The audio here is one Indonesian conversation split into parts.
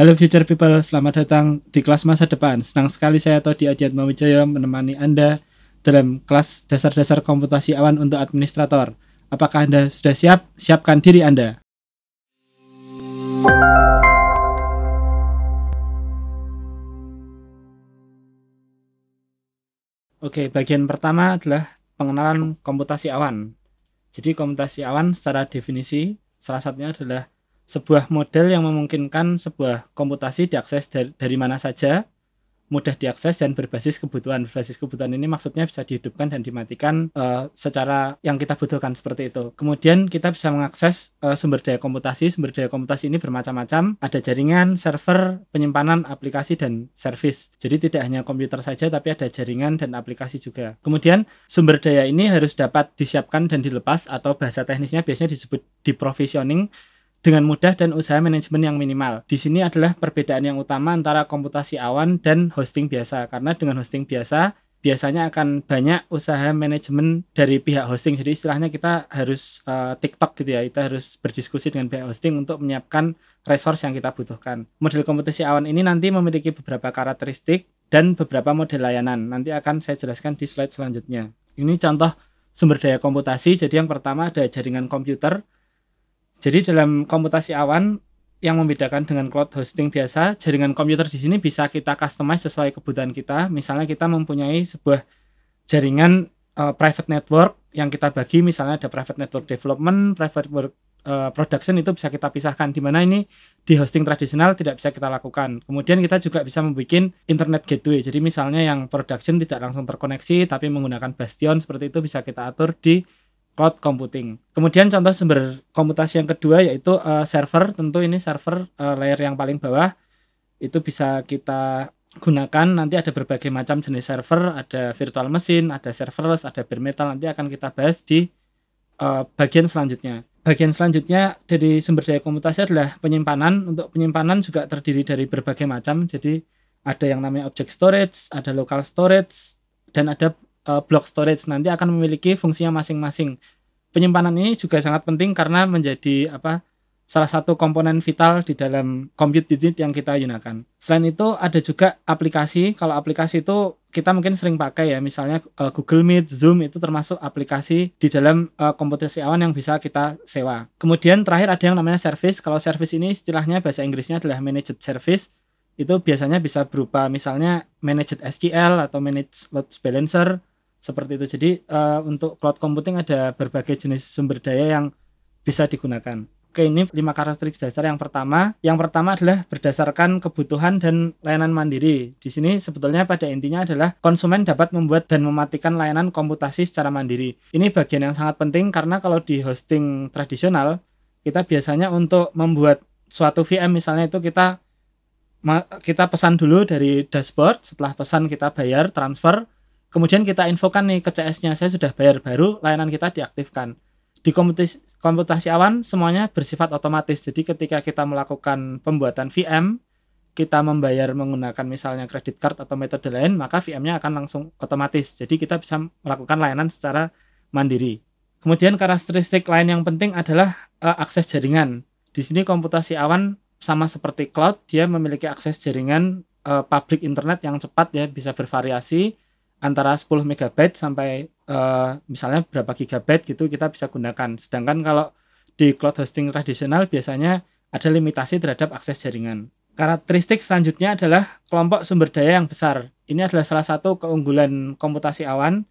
Halo future people, selamat datang di kelas masa depan. Senang sekali saya Todi Adiatma Wijaya menemani Anda dalam kelas dasar-dasar komputasi awan untuk administrator. Apakah Anda sudah siap? Siapkan diri Anda. Oke, bagian pertama adalah pengenalan komputasi awan. Jadi komputasi awan secara definisi salah satunya adalah sebuah model yang memungkinkan sebuah komputasi diakses dari mana saja, mudah diakses dan berbasis kebutuhan. Berbasis kebutuhan ini maksudnya bisa dihidupkan dan dimatikan secara yang kita butuhkan seperti itu. Kemudian kita bisa mengakses sumber daya komputasi. Sumber daya komputasi ini bermacam-macam. Ada jaringan, server, penyimpanan, aplikasi, dan servis. Jadi tidak hanya komputer saja, tapi ada jaringan dan aplikasi juga. Kemudian sumber daya ini harus dapat disiapkan dan dilepas, atau bahasa teknisnya biasanya disebut deprovisioning, dengan mudah dan usaha manajemen yang minimal. Di sini adalah perbedaan yang utama antara komputasi awan dan hosting biasa. Karena dengan hosting biasa, biasanya akan banyak usaha manajemen dari pihak hosting. Jadi istilahnya kita harus TikTok gitu ya. Kita harus berdiskusi dengan pihak hosting untuk menyiapkan resource yang kita butuhkan. Model komputasi awan ini nanti memiliki beberapa karakteristik dan beberapa model layanan. Nanti akan saya jelaskan di slide selanjutnya. Ini contoh sumber daya komputasi. Jadi yang pertama ada jaringan komputer. Jadi dalam komputasi awan yang membedakan dengan cloud hosting biasa, jaringan komputer di sini bisa kita customize sesuai kebutuhan kita. Misalnya kita mempunyai sebuah jaringan private network yang kita bagi, misalnya ada private network development, private network production, itu bisa kita pisahkan, di mana ini di hosting tradisional tidak bisa kita lakukan. Kemudian kita juga bisa membuat internet gateway. Jadi misalnya yang production tidak langsung terkoneksi tapi menggunakan bastion, seperti itu bisa kita atur di cloud computing. Kemudian contoh sumber komputasi yang kedua yaitu server. Tentu ini server layer yang paling bawah itu bisa kita gunakan. Nanti ada berbagai macam jenis server, ada virtual machine, ada serverless, ada bare metal. Nanti akan kita bahas di bagian selanjutnya. Bagian selanjutnya dari sumber daya komputasi adalah penyimpanan. Untuk penyimpanan juga terdiri dari berbagai macam. Jadi ada yang namanya object storage, ada local storage, dan ada block storage. Nanti akan memiliki fungsinya masing-masing. Penyimpanan ini juga sangat penting karena menjadi salah satu komponen vital di dalam compute unit yang kita gunakan. Selain itu ada juga aplikasi. Kalau aplikasi itu kita mungkin sering pakai ya, misalnya Google Meet, Zoom, itu termasuk aplikasi di dalam komputasi awan yang bisa kita sewa. Kemudian terakhir ada yang namanya service. Kalau service ini istilahnya bahasa Inggrisnya adalah managed service. Itu biasanya bisa berupa misalnya managed SQL atau managed load balancer, seperti itu. Jadi untuk cloud computing ada berbagai jenis sumber daya yang bisa digunakan. Oke, ini 5 karakteristik dasar. Yang pertama adalah berdasarkan kebutuhan dan layanan mandiri. Di sini sebetulnya pada intinya adalah konsumen dapat membuat dan mematikan layanan komputasi secara mandiri. Ini bagian yang sangat penting karena kalau di hosting tradisional, kita biasanya untuk membuat suatu VM misalnya itu kita pesan dulu dari dashboard. Setelah pesan kita bayar, transfer. Kemudian kita infokan nih ke CS-nya, saya sudah bayar, baru layanan kita diaktifkan. Di komputasi awan semuanya bersifat otomatis. Jadi ketika kita melakukan pembuatan VM, kita membayar menggunakan misalnya credit card atau metode lain, maka VM-nya akan langsung otomatis. Jadi kita bisa melakukan layanan secara mandiri. Kemudian karakteristik lain yang penting adalah akses jaringan. Di sini komputasi awan sama seperti cloud, dia memiliki akses jaringan public internet yang cepat ya, bisa bervariasi antara 10 MB sampai misalnya berapa gigabyte gitu kita bisa gunakan. Sedangkan kalau di cloud hosting tradisional biasanya ada limitasi terhadap akses jaringan. Karakteristik selanjutnya adalah kelompok sumber daya yang besar. Ini adalah salah satu keunggulan komputasi awan,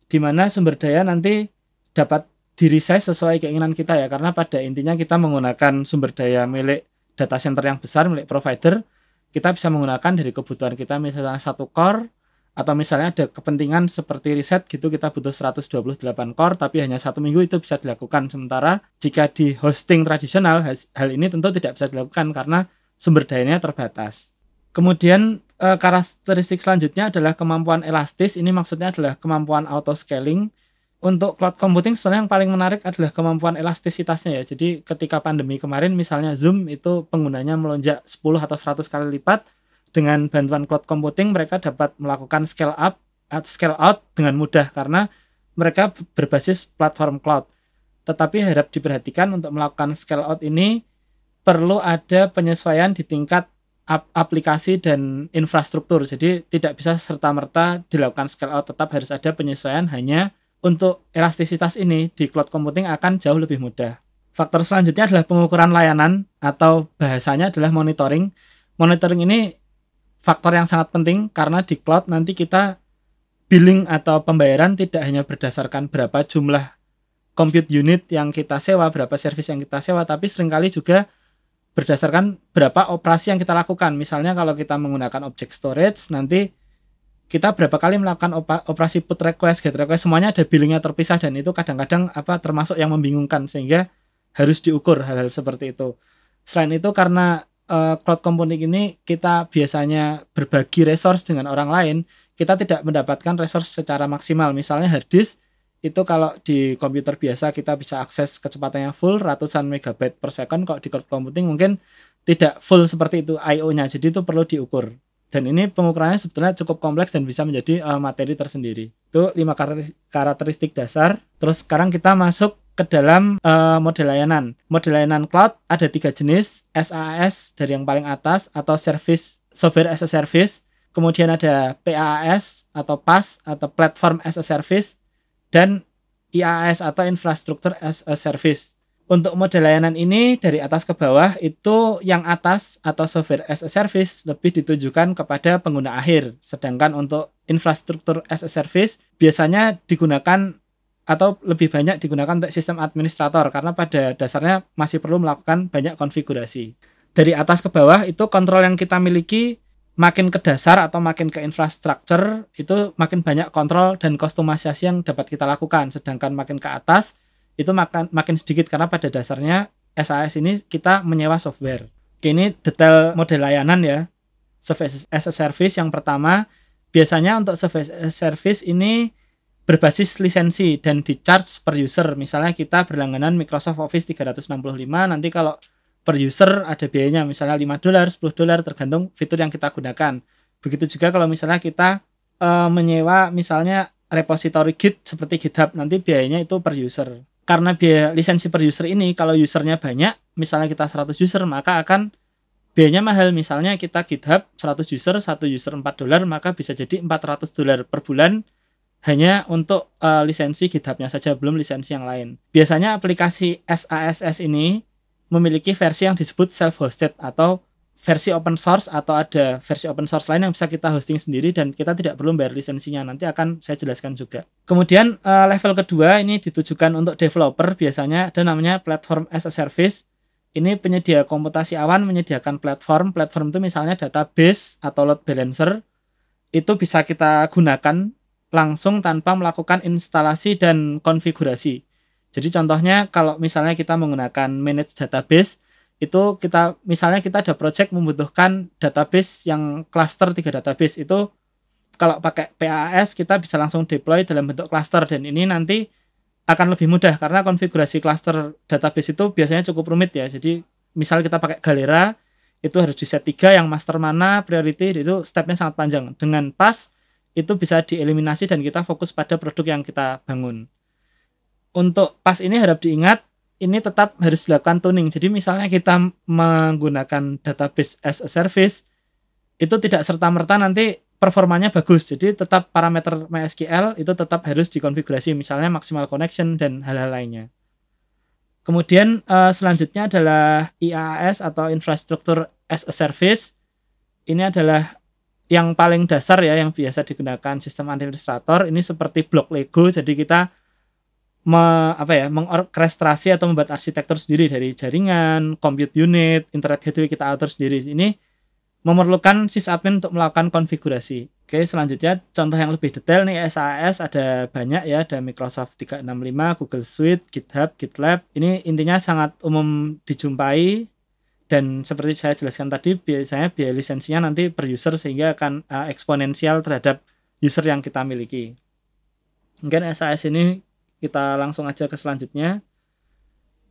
di mana sumber daya nanti dapat di-resize sesuai keinginan kita ya, karena pada intinya kita menggunakan sumber daya milik data center yang besar, milik provider. Kita bisa menggunakan dari kebutuhan kita, misalnya 1 core, atau misalnya ada kepentingan seperti riset gitu, kita butuh 128 core tapi hanya 1 minggu, itu bisa dilakukan. Sementara jika di hosting tradisional, hal ini tentu tidak bisa dilakukan karena sumber dayanya terbatas. Kemudian karakteristik selanjutnya adalah kemampuan elastis. Ini maksudnya adalah kemampuan auto scaling. Untuk cloud computing sebenarnya yang paling menarik adalah kemampuan elastisitasnya ya. Jadi ketika pandemi kemarin misalnya Zoom itu penggunanya melonjak 10 atau 100 kali lipat. Dengan bantuan cloud computing mereka dapat melakukan scale up atau scale out dengan mudah karena mereka berbasis platform cloud. Tetapi harap diperhatikan untuk melakukan scale out ini perlu ada penyesuaian di tingkat aplikasi dan infrastruktur. Jadi tidak bisa serta-merta dilakukan scale out, tetap harus ada penyesuaian. Hanya untuk elastisitas ini di cloud computing akan jauh lebih mudah. Faktor selanjutnya adalah pengukuran layanan atau bahasanya adalah monitoring. Monitoring ini faktor yang sangat penting karena di cloud nanti kita billing atau pembayaran tidak hanya berdasarkan berapa jumlah compute unit yang kita sewa, berapa service yang kita sewa, tapi seringkali juga berdasarkan berapa operasi yang kita lakukan. Misalnya kalau kita menggunakan object storage, nanti kita berapa kali melakukan operasi put request, get request, semuanya ada billingnya terpisah, dan itu kadang-kadang termasuk yang membingungkan, sehingga harus diukur hal-hal seperti itu. Selain itu karena cloud computing ini kita biasanya berbagi resource dengan orang lain, kita tidak mendapatkan resource secara maksimal. Misalnya hard disk itu kalau di komputer biasa kita bisa akses kecepatannya full ratusan megabyte per second, kalau di cloud computing mungkin tidak full seperti itu I/O-nya, jadi itu perlu diukur. Dan ini pengukurannya sebetulnya cukup kompleks dan bisa menjadi materi tersendiri. Itu 5 karakteristik dasar. Terus sekarang kita masuk ke dalam model layanan. Model layanan cloud ada 3 jenis, SaaS dari yang paling atas atau service software as a service, kemudian ada PaaS atau PaaS atau platform as a service, dan IaaS atau infrastructure as a service. Untuk model layanan ini dari atas ke bawah, itu yang atas atau software as a service lebih ditujukan kepada pengguna akhir, sedangkan untuk infrastructure as a service biasanya digunakan atau lebih banyak digunakan untuk sistem administrator karena pada dasarnya masih perlu melakukan banyak konfigurasi. Dari atas ke bawah itu kontrol yang kita miliki makin ke dasar atau makin ke infrastruktur, itu makin banyak kontrol dan kustomisasi yang dapat kita lakukan, sedangkan makin ke atas itu makin sedikit karena pada dasarnya SaaS ini kita menyewa software. Oke, ini detail model layanan ya. Software as a service yang pertama, biasanya untuk software as a service ini berbasis lisensi dan di charge per user. Misalnya kita berlangganan Microsoft Office 365, nanti kalau per user ada biayanya, misalnya $5, $10 tergantung fitur yang kita gunakan. Begitu juga kalau misalnya kita menyewa misalnya repository Git seperti GitHub, nanti biayanya itu per user. Karena biaya lisensi per user ini kalau usernya banyak, misalnya kita 100 user, maka akan biayanya mahal. Misalnya kita GitHub 100 user, 1 user $4, maka bisa jadi $400 per bulan hanya untuk lisensi GitHub-nya saja, belum lisensi yang lain. Biasanya aplikasi SaaS ini memiliki versi yang disebut self-hosted atau versi open source, atau ada versi open source lain yang bisa kita hosting sendiri dan kita tidak perlu bayar lisensinya. Nanti akan saya jelaskan juga. Kemudian level kedua ini ditujukan untuk developer, biasanya ada namanya platform as a service. Ini penyedia komputasi awan menyediakan platform itu misalnya database atau load balancer, itu bisa kita gunakan langsung tanpa melakukan instalasi dan konfigurasi. Jadi contohnya kalau misalnya kita menggunakan manage database, itu misalnya kita ada project membutuhkan database yang cluster 3 database, itu kalau pakai PaaS kita bisa langsung deploy dalam bentuk cluster, dan ini nanti akan lebih mudah karena konfigurasi cluster database itu biasanya cukup rumit ya. Jadi misalnya kita pakai Galera, itu harus di set 3 yang master mana, priority, itu stepnya sangat panjang. Dengan PaaS itu bisa dieliminasi dan kita fokus pada produk yang kita bangun. Untuk PaaS ini harap diingat, ini tetap harus dilakukan tuning. Jadi misalnya kita menggunakan database as a service, itu tidak serta-merta nanti performanya bagus. Jadi tetap parameter MySQL itu tetap harus dikonfigurasi, misalnya maximal connection dan hal-hal lainnya. Kemudian selanjutnya adalah IaaS atau infrastructure as a service. Ini adalah yang paling dasar ya, yang biasa digunakan sistem administrator. Ini seperti blok Lego, jadi kita mengorkestrasi atau membuat arsitektur sendiri dari jaringan, compute unit, internet gateway kita atur sendiri. Ini memerlukan sysadmin untuk melakukan konfigurasi. Oke, selanjutnya contoh yang lebih detail nih SaaS ada banyak ya, ada Microsoft 365, Google Suite, GitHub, GitLab. Ini intinya sangat umum dijumpai dan seperti saya jelaskan tadi, biasanya biaya lisensinya nanti per user sehingga akan eksponensial terhadap user yang kita miliki. Mungkin SaaS ini kita langsung aja ke selanjutnya.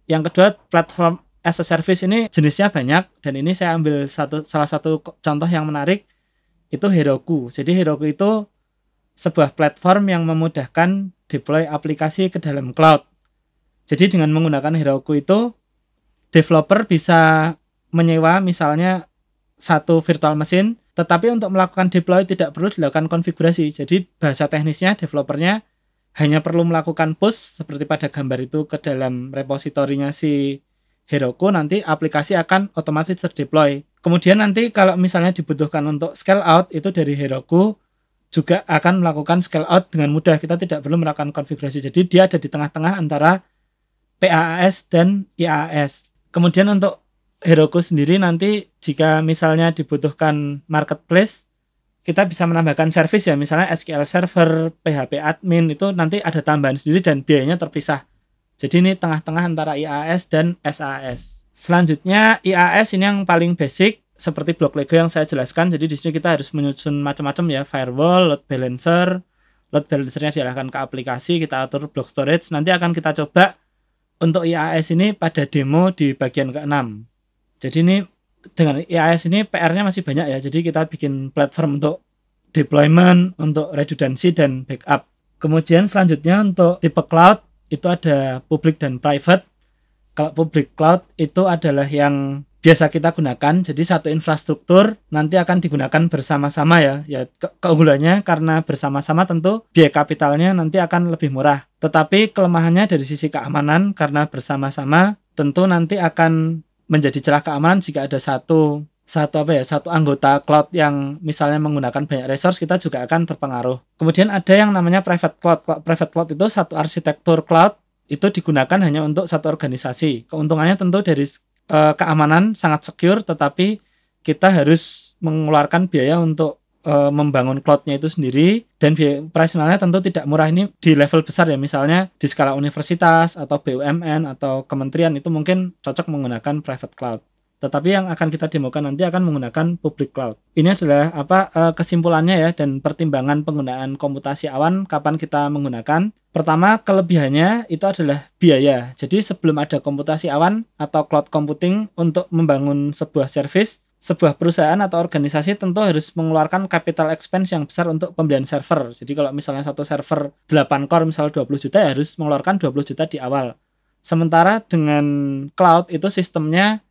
Yang kedua, platform as a service ini jenisnya banyak, dan ini saya ambil salah satu contoh yang menarik, itu Heroku. Jadi Heroku itu sebuah platform yang memudahkan deploy aplikasi ke dalam cloud. Jadi dengan menggunakan Heroku itu developer bisa menyewa misalnya satu virtual machine, tetapi untuk melakukan deploy tidak perlu dilakukan konfigurasi. Jadi bahasa teknisnya developernya hanya perlu melakukan push seperti pada gambar itu ke dalam repositorinya si Heroku, nanti aplikasi akan otomatis terdeploy. Kemudian nanti kalau misalnya dibutuhkan untuk scale out, itu dari Heroku juga akan melakukan scale out dengan mudah. Kita tidak perlu melakukan konfigurasi. Jadi dia ada di tengah-tengah antara PaaS dan IaaS. Kemudian untuk Heroku sendiri nanti jika misalnya dibutuhkan marketplace, kita bisa menambahkan service ya, misalnya SQL Server, PHP admin, itu nanti ada tambahan sendiri dan biayanya terpisah. Jadi ini tengah-tengah antara IaaS dan SaaS. Selanjutnya IaaS ini yang paling basic seperti blok Lego yang saya jelaskan. Jadi di sini kita harus menyusun macam-macam ya, firewall, load balancer. Load balancernya diarahkan ke aplikasi, kita atur block storage. Nanti akan kita coba untuk IaaS ini pada demo di bagian ke-6. Jadi ini dengan IaaS ini PR-nya masih banyak ya. Jadi kita bikin platform untuk deployment, untuk redundancy dan backup. Kemudian selanjutnya untuk tipe cloud itu ada public dan private. Kalau public cloud itu adalah yang biasa kita gunakan. Jadi satu infrastruktur nanti akan digunakan bersama-sama ya. Ya keunggulannya karena bersama-sama tentu biaya kapitalnya nanti akan lebih murah. Tetapi kelemahannya dari sisi keamanan karena bersama-sama tentu nanti akan menjadi celah keamanan jika ada satu anggota cloud yang misalnya menggunakan banyak resource, kita juga akan terpengaruh. Kemudian ada yang namanya private cloud. Private cloud itu satu arsitektur cloud itu digunakan hanya untuk satu organisasi. Keuntungannya tentu dari keamanan sangat secure, tetapi kita harus mengeluarkan biaya untuk membangun cloudnya itu sendiri, dan biaya operasionalnya tentu tidak murah. Ini di level besar ya, misalnya di skala universitas atau BUMN atau kementerian itu mungkin cocok menggunakan private cloud. Tetapi yang akan kita demokan nanti akan menggunakan public cloud. Ini adalah kesimpulannya ya, dan pertimbangan penggunaan komputasi awan kapan kita menggunakan. Pertama, kelebihannya itu adalah biaya. Jadi sebelum ada komputasi awan atau cloud computing untuk membangun sebuah service, sebuah perusahaan atau organisasi tentu harus mengeluarkan capital expense yang besar untuk pembelian server. Jadi kalau misalnya satu server 8 core misalnya 20 juta ya harus mengeluarkan 20 juta di awal. Sementara dengan cloud itu sistemnya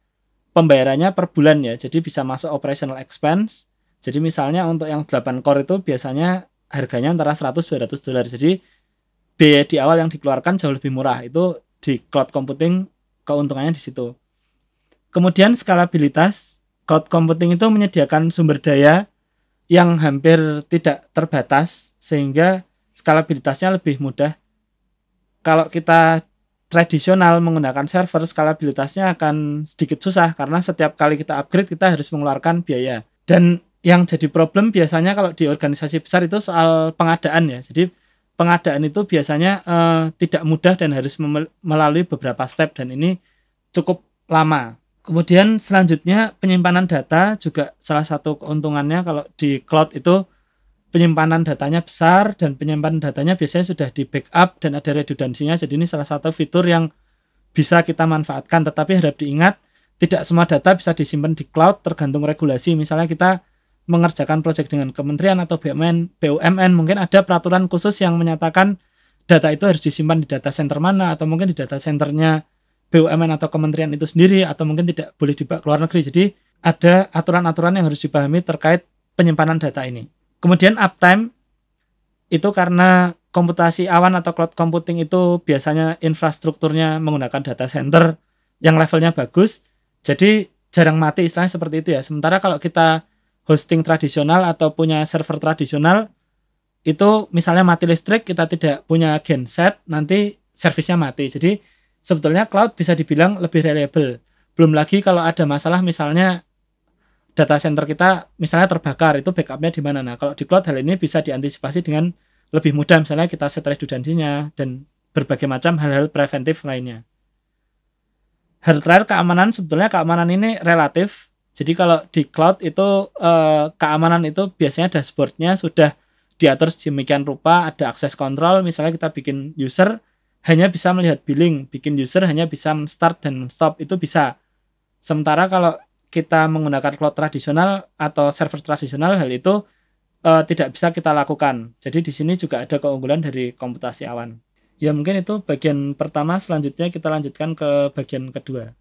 pembayarannya per bulan ya, jadi bisa masuk operational expense. Jadi misalnya untuk yang 8 core itu biasanya harganya antara 100-200 dolar. Jadi biaya di awal yang dikeluarkan jauh lebih murah. Itu di cloud computing keuntungannya di situ. Kemudian skalabilitas. Cloud computing itu menyediakan sumber daya yang hampir tidak terbatas sehingga skalabilitasnya lebih mudah. Kalau kita tradisional menggunakan server, skalabilitasnya akan sedikit susah karena setiap kali kita upgrade kita harus mengeluarkan biaya. Dan yang jadi problem biasanya kalau di organisasi besar itu soal pengadaan ya. Jadi pengadaan itu biasanya tidak mudah dan harus melalui beberapa step, dan ini cukup lama. Kemudian selanjutnya penyimpanan data juga salah satu keuntungannya. Kalau di cloud itu penyimpanan datanya besar dan penyimpanan datanya biasanya sudah di backup dan ada redundansinya. Jadi ini salah satu fitur yang bisa kita manfaatkan, tetapi harap diingat tidak semua data bisa disimpan di cloud, tergantung regulasi. Misalnya kita mengerjakan proyek dengan kementerian atau BUMN, mungkin ada peraturan khusus yang menyatakan data itu harus disimpan di data center mana, atau mungkin di data centernya BUMN atau kementerian itu sendiri, atau mungkin tidak boleh dibawa ke luar negeri. Jadi ada aturan-aturan yang harus dipahami terkait penyimpanan data ini. Kemudian uptime itu karena komputasi awan atau cloud computing itu biasanya infrastrukturnya menggunakan data center yang levelnya bagus, jadi jarang mati, istilahnya seperti itu ya. Sementara kalau kita hosting tradisional atau punya server tradisional, itu misalnya mati listrik, kita tidak punya genset, nanti servisnya mati. Jadi sebetulnya cloud bisa dibilang lebih reliable. Belum lagi kalau ada masalah, misalnya data center kita misalnya terbakar, itu backupnya di mana. Nah, kalau di cloud hal ini bisa diantisipasi dengan lebih mudah, misalnya kita set redundansinya dan berbagai macam hal-hal preventif lainnya. Hal terakhir, keamanan. Sebetulnya keamanan ini relatif. Jadi kalau di cloud itu keamanan itu biasanya dashboardnya sudah diatur sedemikian rupa, ada akses kontrol. Misalnya kita bikin user hanya bisa melihat billing, bikin user hanya bisa start dan stop, itu bisa. Sementara kalau kita menggunakan cloud tradisional atau server tradisional, hal itu tidak bisa kita lakukan. Jadi di sini juga ada keunggulan dari komputasi awan. Ya mungkin itu bagian pertama, selanjutnya kita lanjutkan ke bagian kedua.